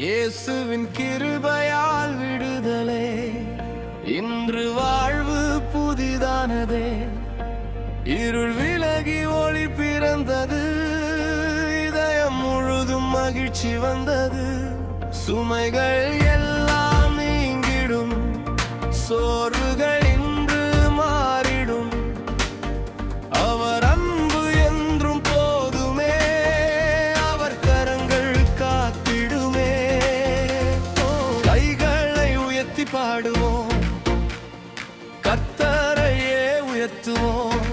இயேசுவின் கிருபையால் விடுதலை, இன்று வாழ்வு புதிதானதே. இருள் விலகி ஒளி பிறந்தது, இதயம் முழுதும் மகிழ்ச்சி வந்தது. சுமைகள் எல்லாம் நீங்கிடும், சோர்வுகள் இன்று மாறிடும். அவர் அன்பு என்றும் போதுமே, அவர் கரங்கள் காத்திடுமே. கைகளை உயர்த்தி பாடுவோம், கர்த்தரையே உயர்த்துவோம்.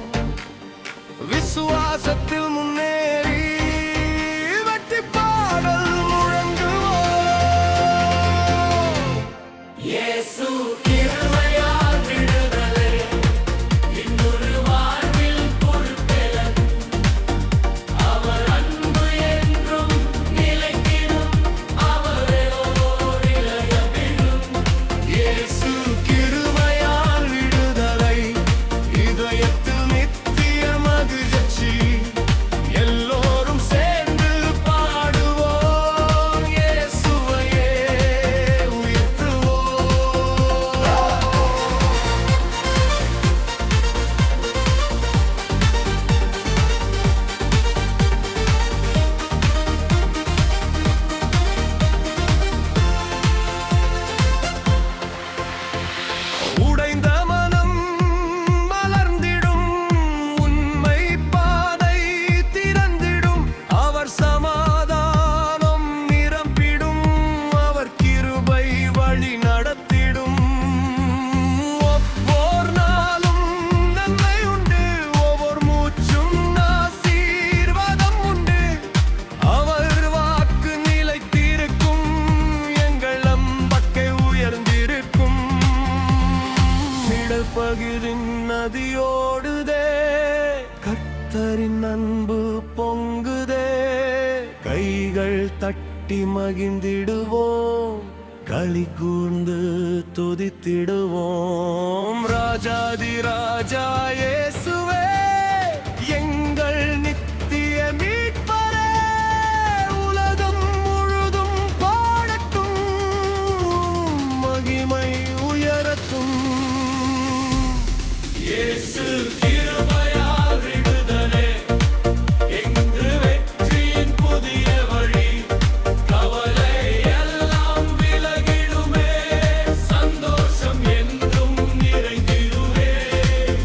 விசுவாசத்தில் முன்னேறி வெற்றி பாடல் முழங்குவோம். இயேசு கிருபையால் விடுதலை, இன்னொரு வாழ்வில் பொறுப்பெலன். அவர் அன்பு என்றும் நிலைத்திடும், அவரோர் இளையவிடும். இயேசு கிருபையால் விடுதலை, இதயத்தில் நித்திய மகிழ்ச்சி. எல்லோரும் சேர்ந்து பாடுவோம், இயேசுவையே உயர்த்துவோம். உடைந்த மனம் மலர்ந்திடும், உண்மை பாதை திறந்திடும். அவர் சமாதானம் நிரம்பிடும், அவர் கிருபை வழி நடத்திடும். ஒவ்வொரு நாளும் நன்மை உண்டு, ஒவ்வொரு மூச்சும் ஆசீர்வாதம் உண்டு. அவர் வாக்கு நிலைத்திருக்கும், எங்கள் நம்பிக்கை உயர்ந்திருக்கும். நிழல் பகிரின் நதியோடுதே, கர்த்தரின் அன்பு பொங்குதே. கைகள் தட்டி மகிழ்ந்திடுவோம், களி கூர்ந்து துதித்திடுவோம். ராஜாதி ராஜா இயேசுவே, எங்கள் நித்திய மீட்பரே. உலகம் முழுதும் பாடட்டும், மகிமை உயரட்டும். இயேசு கிருபையால் விடுதலை, இன்று வெற்றியின் புதிய வழி. கவலை எல்லாம் விலகிடுமே, சந்தோஷம் என்றும் நிறைந்திடுமே.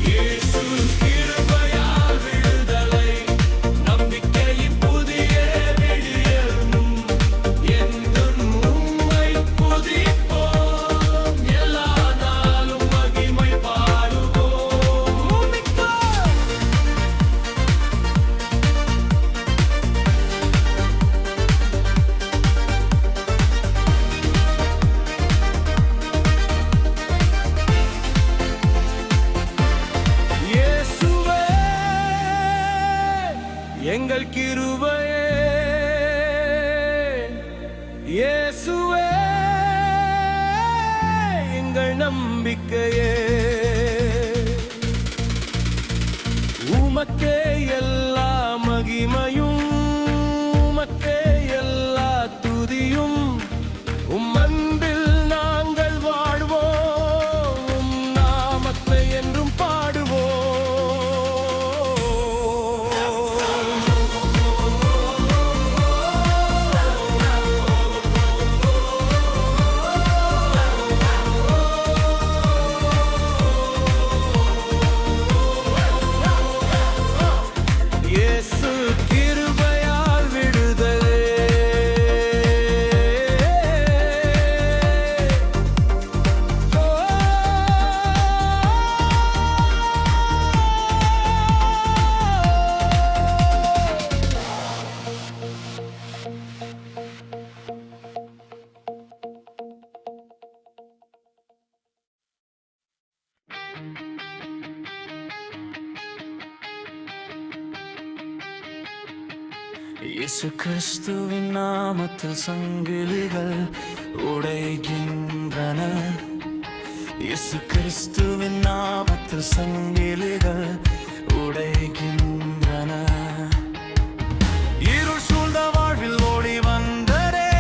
இயேசு கிருபையால் விடுதலை, நம்பிக்கையின் புதிய விடியலும். என்றும் உம்மை துதிப்போம், எல்லா நாளும் மகிமை பாடுவோம். இயேசுவே, எங்கள் கிருபையே. இயேசுவே, எங்கள் நம்பிக்கையே. உமக்கே எல்லா மகிமையும், உமக்கே எல்லா துதியும். உம் அன்பில் நாங்கள் வாழ்வோம், உம் நாமத்தை என்றும் பாடுவோம். இயேசு கிருபையால் விடுதலை. இயேசு கிறிஸ்துவின் நாமத்தில் சங்கிலிகள் உடைகின்றன. இயேசு கிறிஸ்துவின் நாமத்தில் சங்கிலிகள் உடைகின்றன. இருள் சூழ்ந்த வாழ்வில் ஒளி வந்ததே,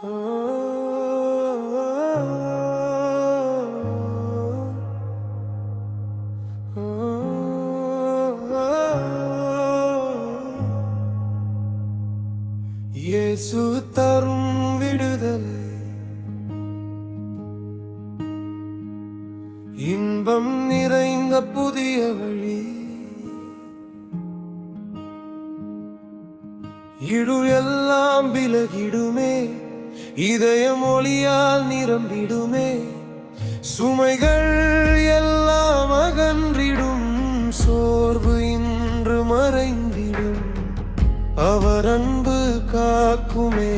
இயேசு தரும் விடுதலை, இன்பம் நிறைந்த புதிய வழி, இருள் எல்லாம் விலகிடுமே, இதயம் ஒளியால் நிரம்பிடுமே, சுமைகள் எல்லாம் அகன்றிடும், சோர்வு இன்று மறைந்திடும். அவர் அன்பு காக்குமே,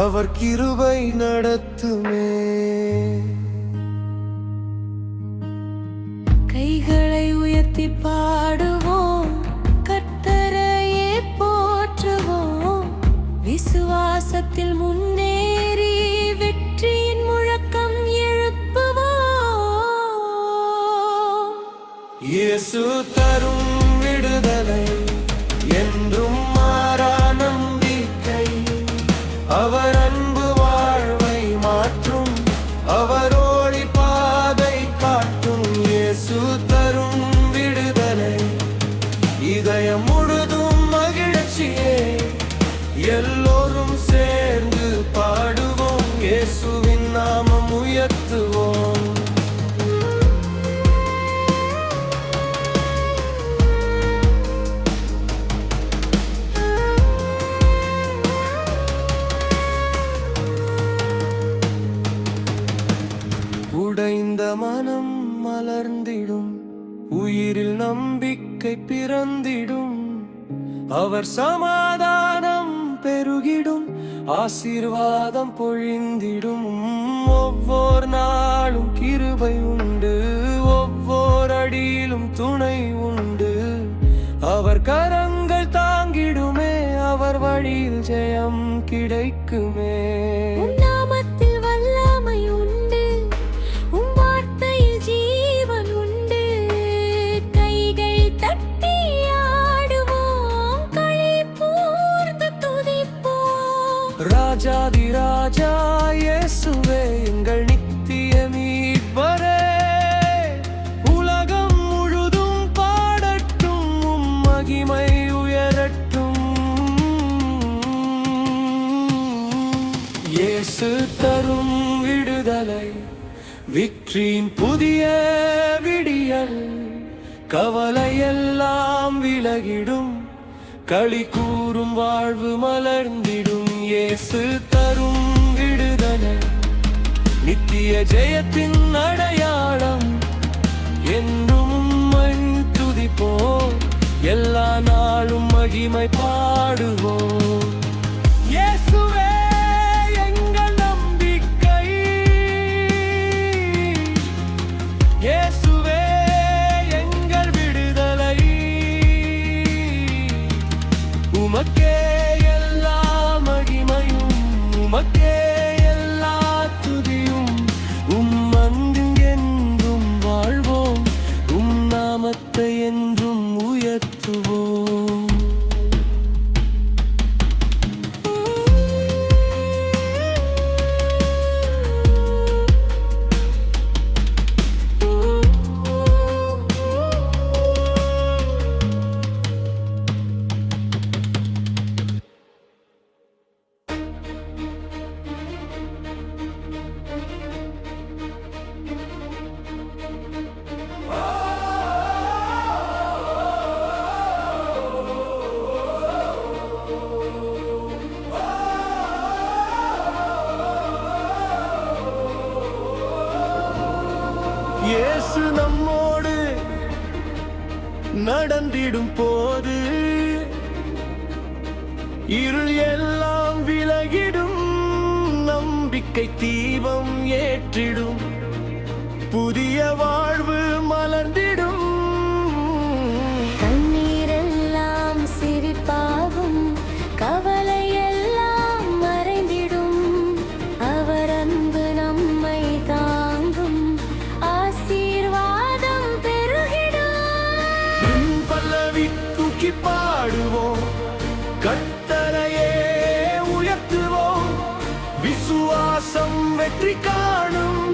அவர் கிருபை நடத்துமே. கைகளை உயர்த்தி பாடுவோம், கர்த்தரையே போற்றுவோம். விசுவாசத்தில் முன்னேறி வெற்றியின் முழக்கம் எழுப்புவோம். இயேசு தரும் விடுதலை, என்றும் மாறா நம்பிக்கை. அவர் அன்பு வாழ்வை மாற்றும், அவர் ஒளி பாதை காட்டும். இயேசு தரும் விடுதலை, இதயம் முழுதும் மகிழ்ச்சியே. எல்லோரும் சேர்ந்து பாடுவோம், இயேசுவின் நாமம் உயர்த்துவோம். உடைந்த மனம் மலர்ந்திடும், உயிரில் நம்பிக்கை பிறந்திடும். அவர் சமாதானம் பெருகிடும், ஆசீர்வாதம் பொழிந்திடும். ஒவ்வொரு நாளும் கிருபை உண்டு, ஒவ்வொரு அடியிலும் துணை உண்டு. அவர் கரங்கள் தாங்கிடுமே, அவர் வழியில் ஜெயம் கிடைக்குமே. நாமத்தில் வல்லமை உண்டு, உம் வார்த்தையில் ஜீவன் உண்டு. கைகள் தட்டி ஆடுவோம், களி கூர்ந்து துதிப்போம். ராஜாதி ராஜா இயேசுவே, எங்கள் நித்திய மீட்பரே. உலகம் முழுதும் பாடட்டும், உம் மகிமை உயரட்டும். இயேசு தரும் விடுதலை, வெற்றியின் புதிய விடியல். கவலை எல்லாம் விலகிடும், களி கூறும் வாழ்வு மலர்ந்திடும். இயேசு தரும் விடுதலை, நித்திய ஜெயத்தின் அடையாளம். என்றும் உம்மை துதிப்போம், எல்லா நாளும் மகிமை பாடுவோம். இயேசுவே எங்கள் நம்பிக்கை, இயேசுவே எங்கள் விடுதலை. உமக்கே எல்லா மகிமையும், உமக்கே எல்லா துதியும். உம் அன்பில் என்றும் வாழ்வோம், உம் நாமத்தை என்றும் உயர்த்துவோம். இயேசு நம்மோடு நடந்திடும் போது, இருள் எல்லாம் விலகிடும், நம்பிக்கை தீபம் ஏற்றிடும், புதிய வாழ்வு மலர்ந்திடும். கண்ணீரெல்லாம் சிரிப்பாகும், கவலை எல்லாம் மறைந்திடும். அவர் அன்பு நம்மை தாங்கும், ஆசீர்வாதம் பெருகிடும். பல்லவி தூக்கி பாடுவோம், கர்த்தரையே உயர்த்துவோம். விசுவாசம் வெற்றி காணும்,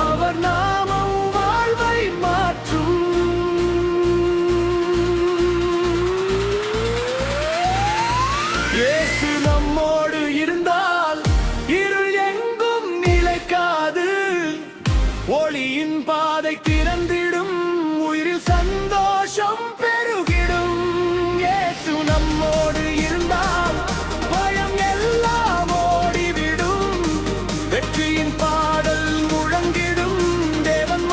அவர் நாமம் வாழ்வை மாற்றும். இயேசு நம்மோடு இருந்தால் இருள் எங்கும் நிலைக்காது, ஒளியின் பாதை திறந்திடும், உயிரில் சந்தோஷம் பெருகிடும். இயேசு நம்மோடு இருந்தால் பயம் எல்லாம் ஓடிவிடும், வெற்றியின் பாடல் முழங்கிடும், தேவன்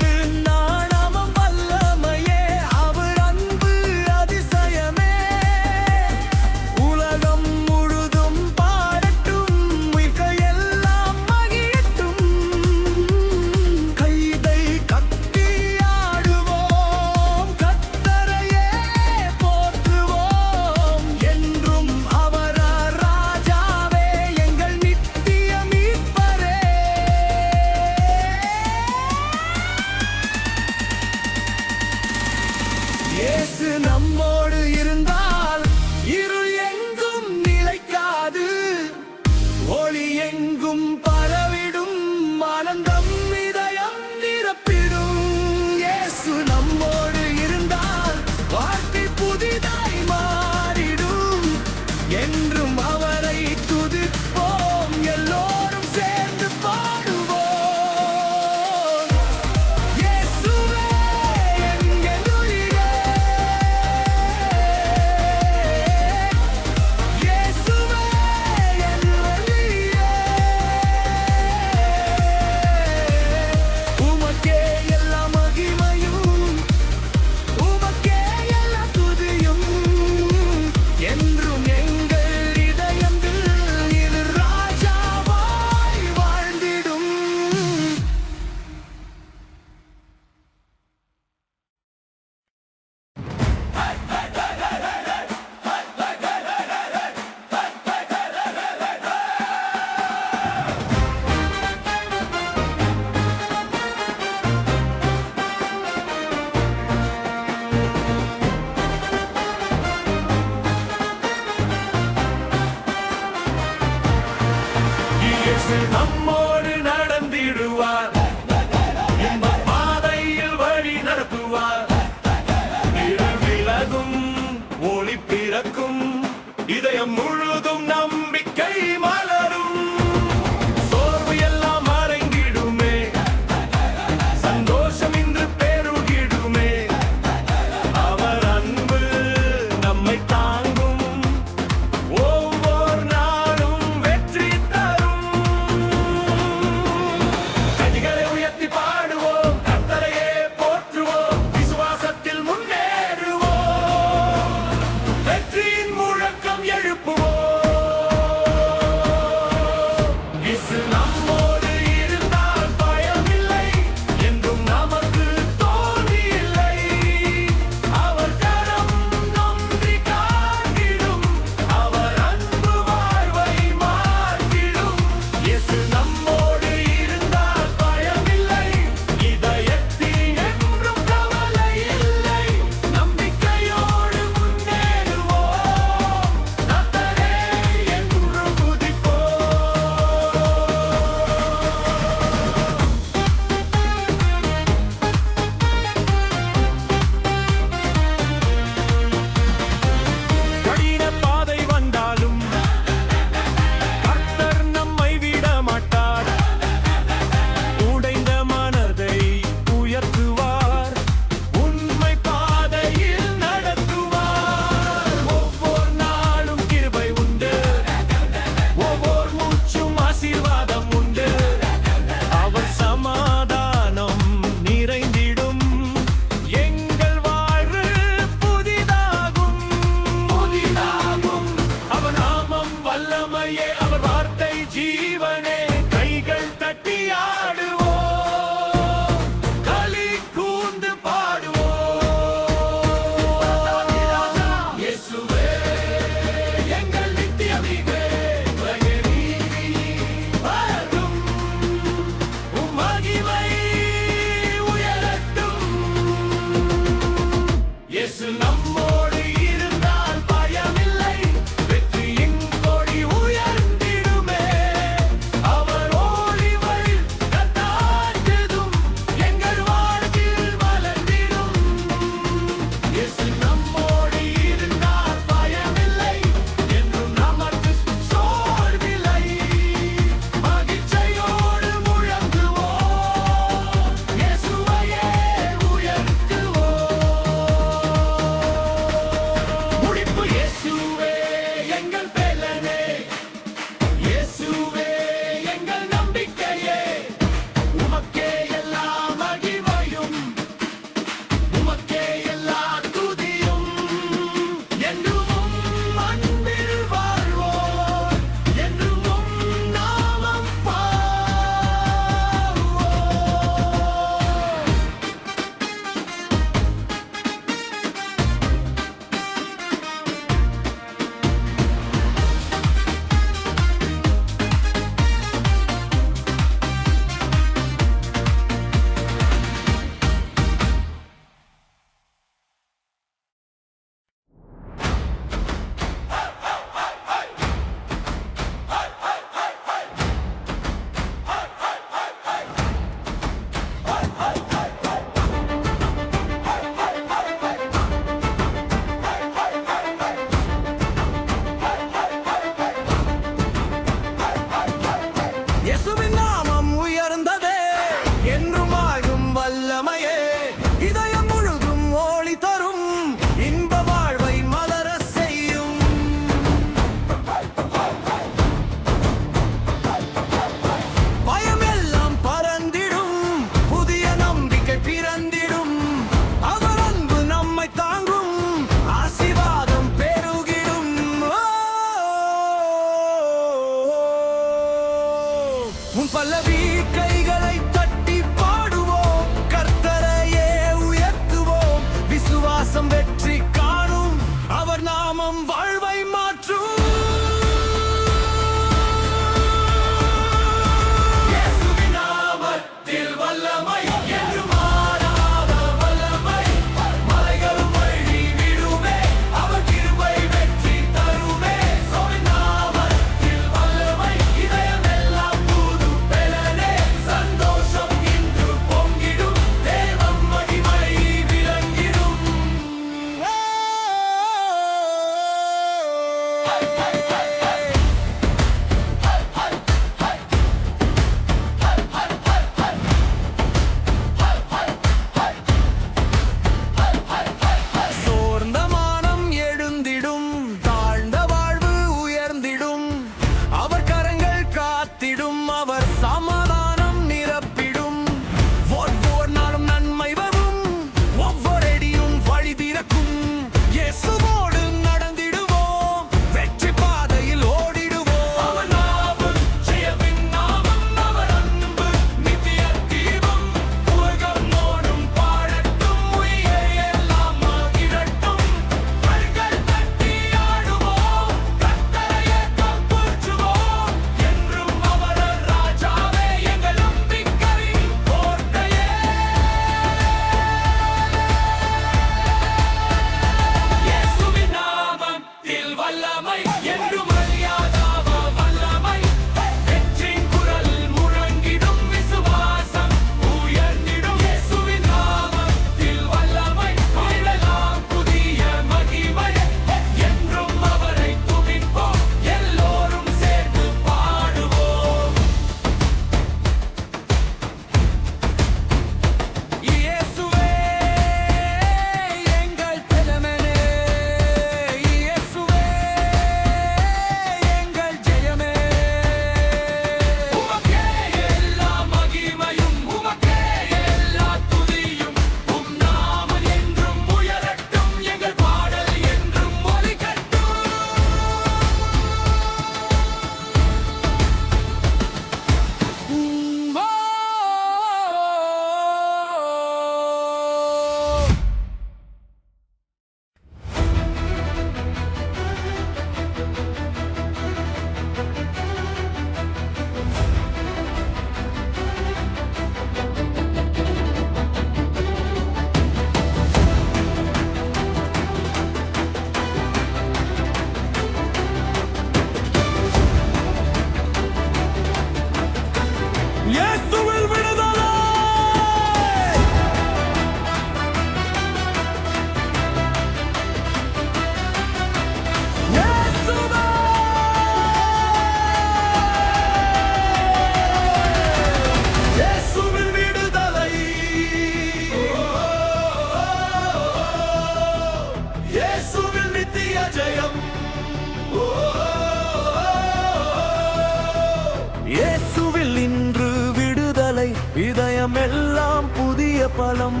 பயமெல்லாம் புதிய பலம்.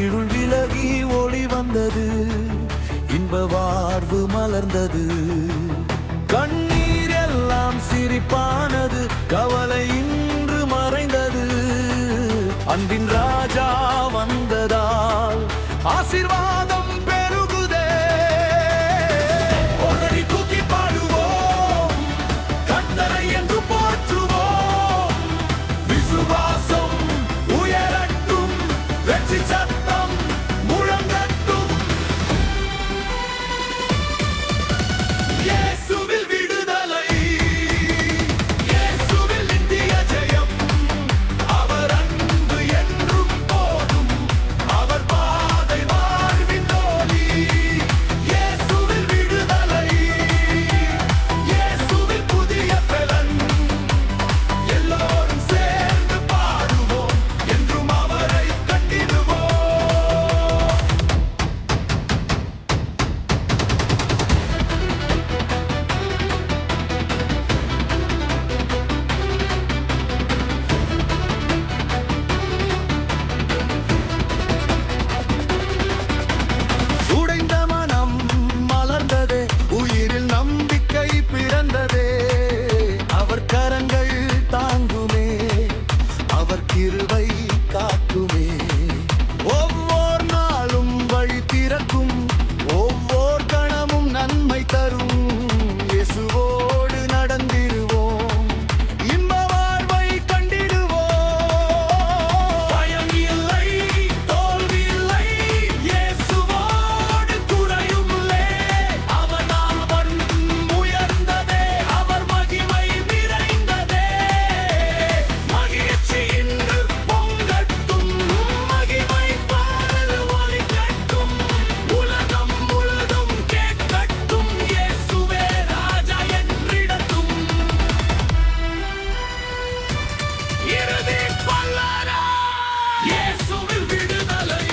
இருள் விலகி ஒளி வந்தது, இன்ப வாழ்வு மலர்ந்தது. கண்ணீர் எல்லாம் சிரிப்பானது, கவலை இன்று மறைந்தது. அன்பின் ராஜா வந்ததால் ஆசீர்வாதம் பெருகுதே. ஒரடி தூக்கி பாடுவோம், கர்த்தரை என்று போற்றுவோம். விசுவாசம் உயரட்டும், வெற்றி சத்தம் முழங்கட்டும். இயேசுவில் விடுதலை, இயேசுவில் நித்திய ஜெயம். அவர் அன்பு என்றும் போதும், அவர் பாதை வாழ்வின் ஒளி. இயேசுவில் விடுதலை, இயேசுவில் புதிய பலன். எல்லோரும் சேர்ந்து பாடுவோம், என்றும் அவரை கண்டிடுவோம். உடைந்த மனம் மலர்ந்ததே, உயிரில் நம்பிக்கை பிறந்ததே. அவர் கரங்கள் தாங்குமே, அவர் கிருபை காக்குமே. ஒவ்வொரு நாளும் வழி திறக்கும், ஒவ்வொரு கணமும் நன்மை தரும். இயேசுவோடு நடந்திடுவோம், இன்ப வாழ்வை கண்டிடுவோம். பயம் இல்லை, தோல்வி இல்லை, இயேசுவோடு துணையுமில்லே. அவர் நாமம் உயர்ந்ததே, அவர் மகிமை நிறைந்ததே. மகிழ்ச்சி இன்று பொங்கட்டும், மகிமை பாடல் ஒலிக்கட்டும். உலகம் முழுதும் கேட்கட்டும், இயேசுவே ராஜா என்றிடட்டும். இறுதி பல்லரா, இயேசுவில் விடுதலை,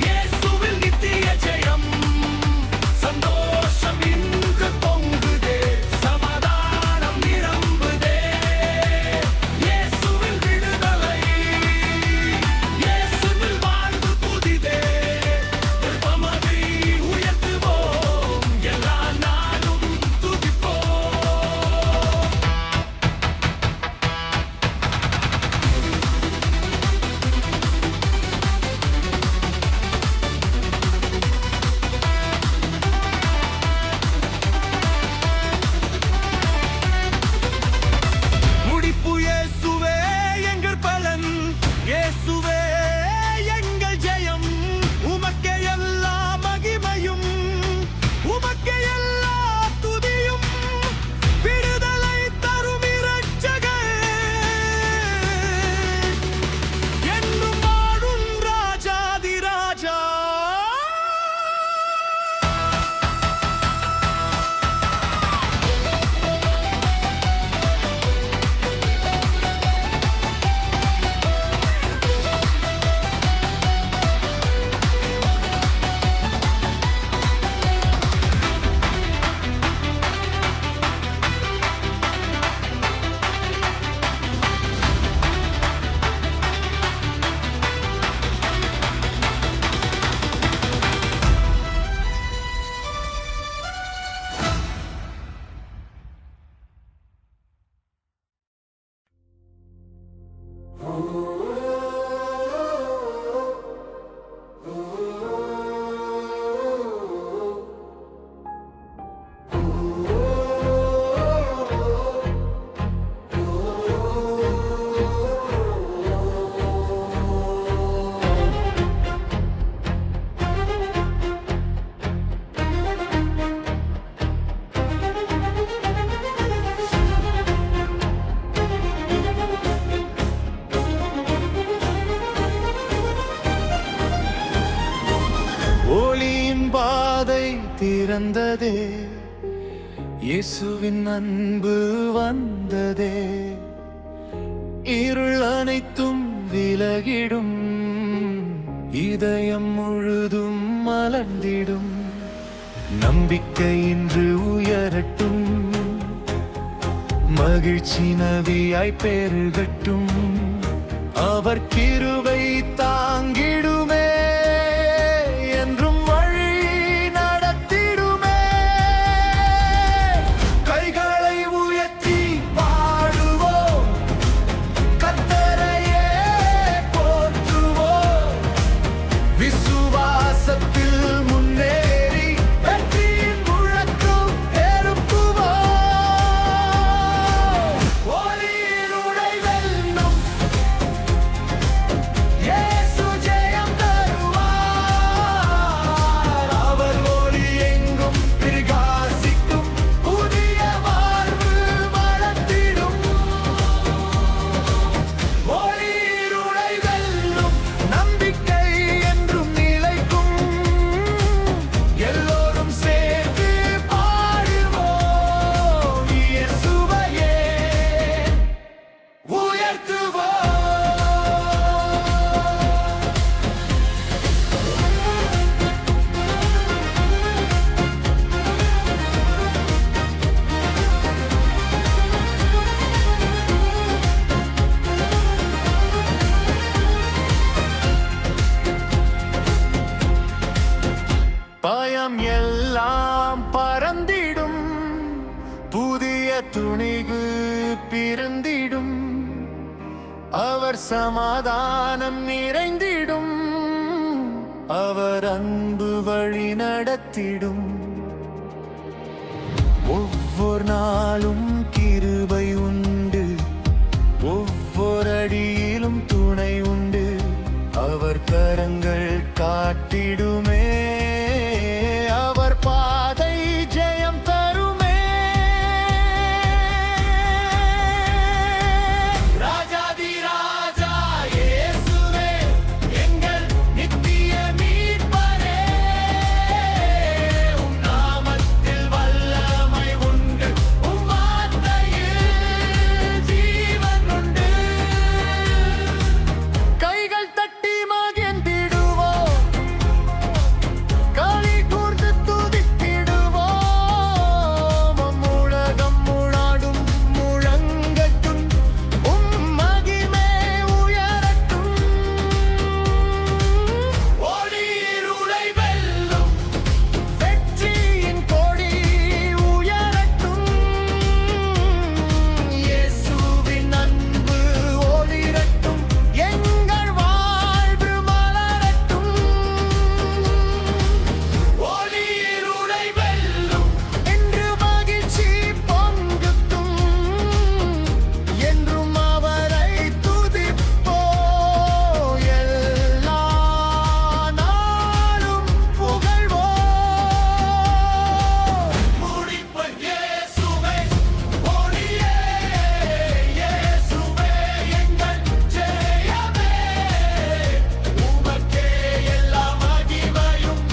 இயேசுவில் நித்திய ஜெயம். சந்தோஷம் இன்று பொங்குதே, சமாதானம் நிரம்புதே. இயேசுவில் விடுதலை, இயேசுவில் வாழ்வு புதிதே. விருப்பமதை உயர்த்துவோம், எல்லா நாளும் துதிப்போம். முடிப்பு இயேசுவே எங்கள் பலன், இயேசுவே எங்கள் ஜெயம். உமக்கே எல்லா மகிமையும், உமக்கே எல்லா துதியும். விடுதலை தரும் இரட்சகர், என்றும் வாழும் ராஜாதி ராஜா. ஒளியின் பாதை திறந்ததே, இயேசுவின் அன்பு வந்ததே. இருள் அனைத்தும் விலகிடும், இதயம் முழுதும் மலர்ந்திடும். நம்பிக்கை இன்று உயரட்டும், மகிழ்ச்சி நதியாய் பெருகட்டும். அவர் கிருபை தாங்கிடுமே, என்றும் வழி நடத்திடுமே. கைகளை உயர்த்தி பாடுவோம், கர்த்தரையே போற்றுவோம். விசுவாசத்தில் முன்னேறி வெற்றியின் முழக்கம் எழுப்புவோம். ஒளியிருளை வெல்லும் இயேசு ஜெயம் தருவார். அவர் ஒளி எங்கும் பிரகாசிக்கும், புதிய வாழ்வு வளர்த்திடும். ஒளியிருளை வெல்லும் நம்பிக்கை என்றும் நிலைக்கும். எல்லோரும் சேர்ந்து பாடுவோம், இயேசுவையே உயர்த்துவோம். பயம் எல்லாம் பறந்திடும், புதிய துணிவு பிறந்திடும். அவர் சமாதானம் நிறைந்திடும், அவர் அன்பு வழி நடத்திடும். ஒவ்வொரு நாளும் கிருபை உண்டு, ஒவ்வொரு அடியிலும் துணை உண்டு. அவர் கரங்கள் காட்டிடுமே, அவர் பாதை ஜெயம் தருமே. ராஜாதி ராஜா இயேசுவே, எங்கள் நித்திய மீட்பரே. உம் நாமத்தில் வல்லமை உண்டு, உம் வார்த்தையில் ஜீவன் உண்டு. கைகள் தட்டி மகிழ்ந்திடுவோம், களி கூர்ந்து துதித்திடுவோம். உலகம் முழாடும் முழங்கட்டும், உம் மகிமை உயரட்டும். ஒளியிருளை வெல்லும் வெற்றியின் கொடி உயரட்டும். இயேசுவின் அன்பு ஒளிரட்டும், எங்கள் வாழ்வு மலரட்டும். ஒளியிருளை வெல்லும் என்று மகிழ்ச்சி பொங்கட்டும், என்றும் அவரை துதிப்போம். எல்லா நாளும் புகழ்வோம். முடிப்பன் இயேசுவே, ஒளியே இயேசுவே, எங்கள் ஜெயமே. உமக்கே எல்லா மகிமையும்,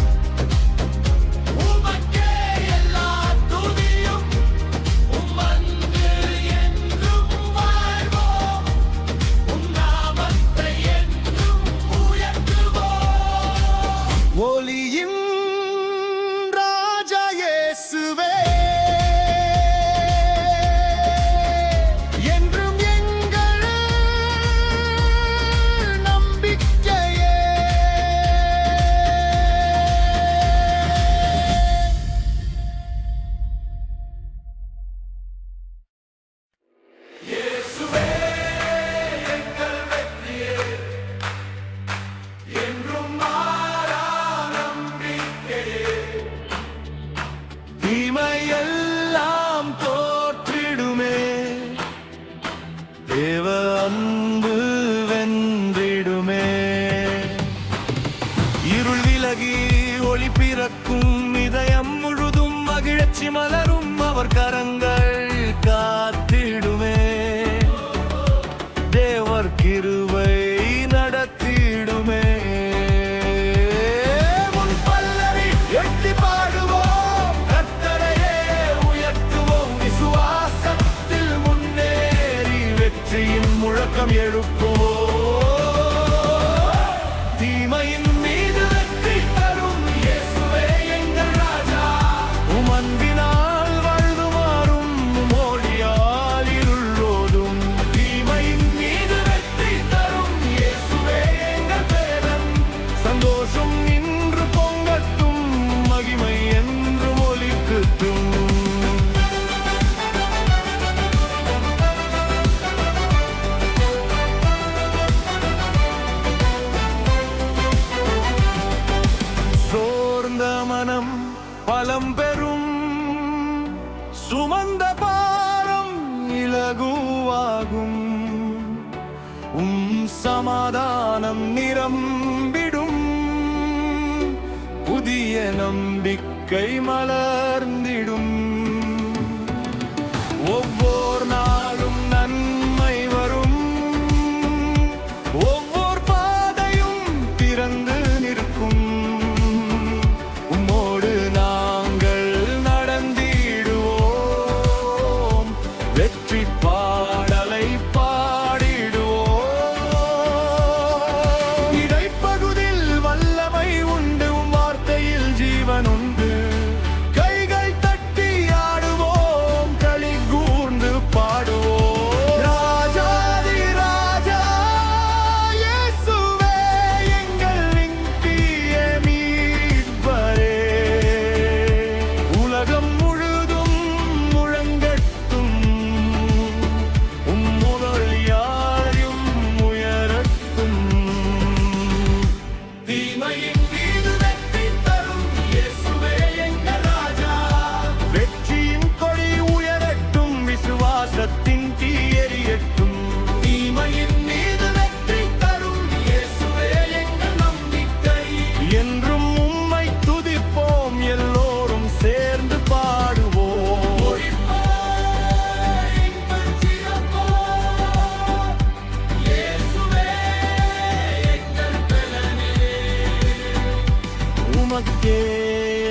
உமக்கே எல்லா துதியும். உம்மந்து என்றும் வாழ்வோம், உம் நாமத்தை என்றும் உயர்த்துவோம். ஒளியின் ராஜா இயேசுவே, என்றும் எங்கள் நம்பிக்கையே. இயேசுவே எங்கள் வெற்றியே, என்றும் மாறா நம்பிக்கையே. தீமையெல்லாம் தோற்றிடுமே, தேவ அன்பு வென்றிடுமே. இருள் விலகி ஒளி பிறக்கும், இதயம் முழுதும் மகிழ்ச்சி மலரும். அவர் கரங்கள் காத்திடுமே, தேவர் கிருபை நடத்திடுமே. உன் பல்லவி எட்டி பாடுவோம், கர்த்தரையே உயர்த்துவோம். விசுவாசத்தில் முன்னேறி வெற்றியின் முழக்கம் எழுப்புவோம். தீமையின் மீது வெற்றி தரும் இயேசுவே எங்கள் ராஜா. உம் அன்பினால் வாழ்ந்து மாறும், மோடியால் இருள் ஓடும். தீமையின் மீது வெற்றி தரும் பலம் பெறும். சுமந்த பாரம் இலகுவாகும். சமாதானம் நிரம்பிடும். புதிய நம்பிக்கை மலர்ந்திடும். ஒவ்வொரு நாளும் நன்மை வரும். ஒவ்வொரு பாதையும் திறந்து நிற்கும். உம்மோடு நாங்கள் நடந்திடுவோம். வெற்றி பாடலை பாடிடுவோம். இடைப்பகுதியில் வல்லமை உண்டு. உம் வார்த்தையில் ஜீவன் உண்டு. கைகள் தட்டி ஆடுவோம். களி கூர்ந்து பாடுவோம். ராஜாதி ராஜா இயேசுவே எங்கள் நித்திய மீட்பரே. உலகம் முழுதும் முழங்கட்டும். உம் முதல் யாரையும் உயரட்டும். தீமையின் மீது வெற்றி தரும் இயேசுவே எங்கள் ராஜா. வெற்றியின் கொடி உயரட்டும். விசுவாசத்தின் தீ எரியட்டும். தீமையின் மீது வெற்றி தரும் இயேசுவே எங்கள் நம்பிக்கை. என்றும் உம்மை துதிப்போம். எல்லோரும் சேர்ந்து பாடுவோம். எங்கள் சிறப்போம். இயேசுவே எங்கள் பலனே. உமக்கே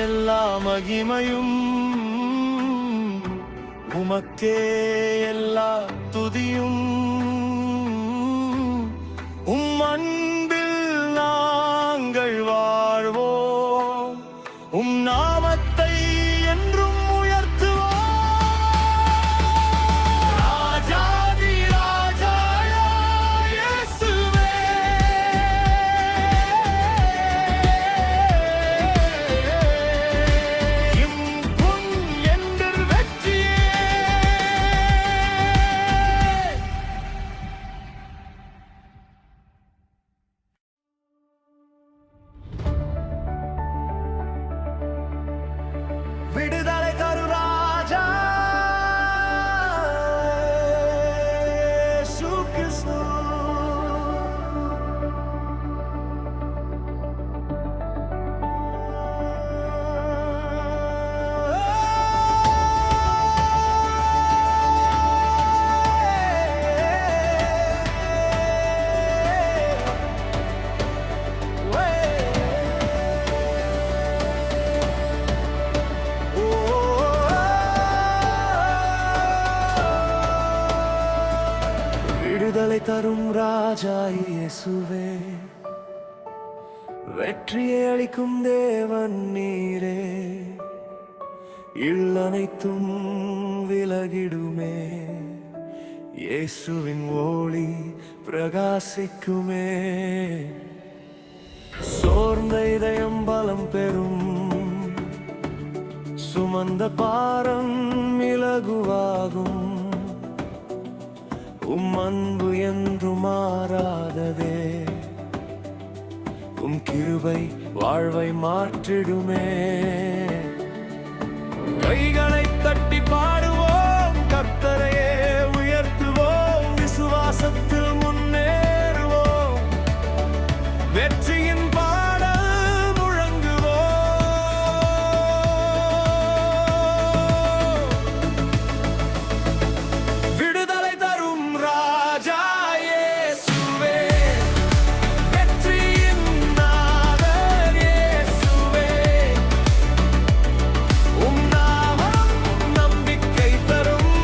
எல்லா மகிமையும். உமக்கே எல்லா துதியும். உம் அன்பில் நாங்கள் வாழ்வோம். உம் நாமத்தை என்றும் உயர்த்துவோம். ராஜாதி ராஜா இயேசுவே. இம் பொன் எங்கள் வெற்றியே. விடுதலை தரு ராஜா இயேசு கிறிஸ்து. விடுதலை தரும் ராஜா இயேசுவே. வெற்றியை அளிக்கும் தேவன் நீரே. இல்லனைத்தும் விலகிடுமே. இயேசுவின் ஒளி பிரகாசிக்குமே. சோர்ந்த இதயம் பலம் பெறும். சுமந்த பாரம் இலகுவாகும். உம் அன்பு என்று மாறாததே. உம் கிருபை வாழ்வை மாற்றிடுமே. கைகளை தட்டி பாடுவோம். கர்த்தரையே உயர்த்துவோம். விசுவாசத்தில் முன்னேறுவோம். வெற்றியின் பாடல் முழங்குவோம். விடுதலை தரும் ராஜா இயேசுவே. வெற்றியின் நாதர் இயேசுவே. உம் நாமம் நம்பிக்கை தரும்.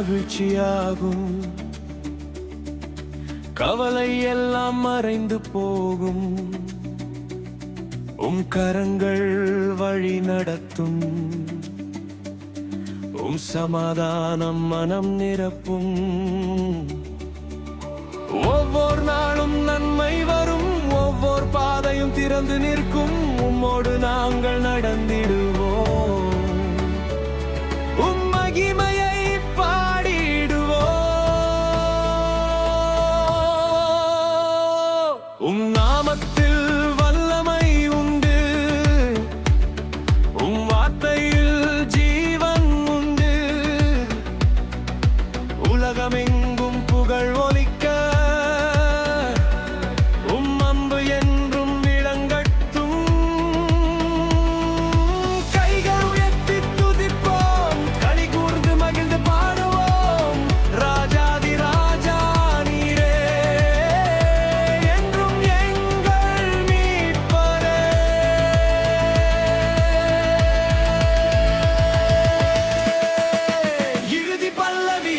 மகிழ்ச்சியாகும். கவலை எல்லாம் மறைந்து போகும். கரங்கள் வழி நடத்தும். சமாதானம் மனம் நிரப்பும். ஒவ்வொரு நாளும் நன்மை வரும். ஒவ்வொரு பாதையும் திறந்து நிற்கும். உம்மோடு நாங்கள் நடந்திடுவோம். மகிமையை பாடிடுவோம். நாமத்தில் வல்லமை உண்டு. வார்த்தையில் ஜீவன் உண்டு. உலகமெங்கும் புகழ் ஒலிக்க அம்பு என்றும் விளங்கட்டும். கைகள் உயர்த்தி துதிப்போம். களி கூர்ந்து மகிழ்ந்து பாடுவோம். ராஜாதி ராஜா நீரே, என்றும் எங்கள் மீட்பரே. இறுதி பல்லவி